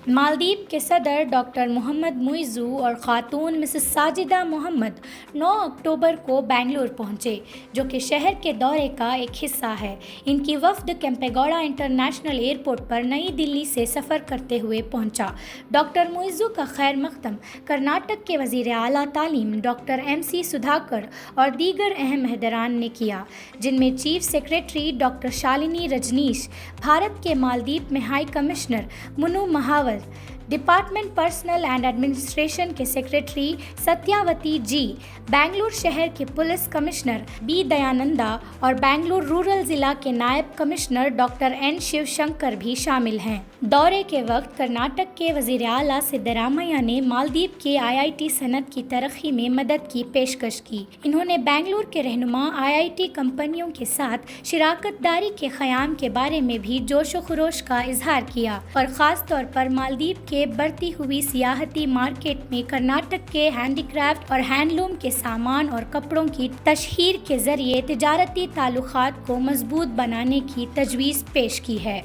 مالدیپ کے صدر ڈاکٹر محمد معیزو اور خاتون مسز ساجدہ محمد 9 اکتوبر کو بنگلور پہنچے، جو کہ شہر کے دورے کا ایک حصہ ہے۔ ان کی وفد کیمپیگوڑا انٹرنیشنل ایئرپورٹ پر نئی دلی سے سفر کرتے ہوئے پہنچا۔ ڈاکٹر معیزو کا خیر مقدم کرناٹک کے وزیر اعلیٰ تعلیم ڈاکٹر ایم سی سدھاکر اور دیگر اہم عہدیداران نے کیا، جن میں chief secretary doctor Shalini Rajnish, Bharat کے مالدیپ میں high commissioner Manu Mahawar, department personnel and administration کے سیکریٹری ستیاوتی جی، بنگلور شہر کے پولیس کمشنر بی دیانندا اور بنگلور رورل ضلع کے نائب commissioner doctor N Shiv Shankar بھی شامل ہیں۔ دورے کے وقت کرناٹک کے وزیر اعلیٰ سدھارمیہ نے مالدیپ کے IIT صنعت کی ترقی میں مدد کی پیشکش کی۔ انہوں نے بنگلور کے رہنما IIT کمپنیوں کے ساتھ شراکت داری کے قیام کے بارے میں بھی جوش و خروش کا اظہار کیا اور خاص طور پر مالدیپ کے بڑھتی ہوئی سیاحتی مارکیٹ میں کرناٹک کے ہینڈی کرافٹ اور ہینڈلوم کے سامان اور کپڑوں کی تشہیر کے ذریعے تجارتی تعلقات کو مضبوط بنانے کی تجویز پیش کی ہے۔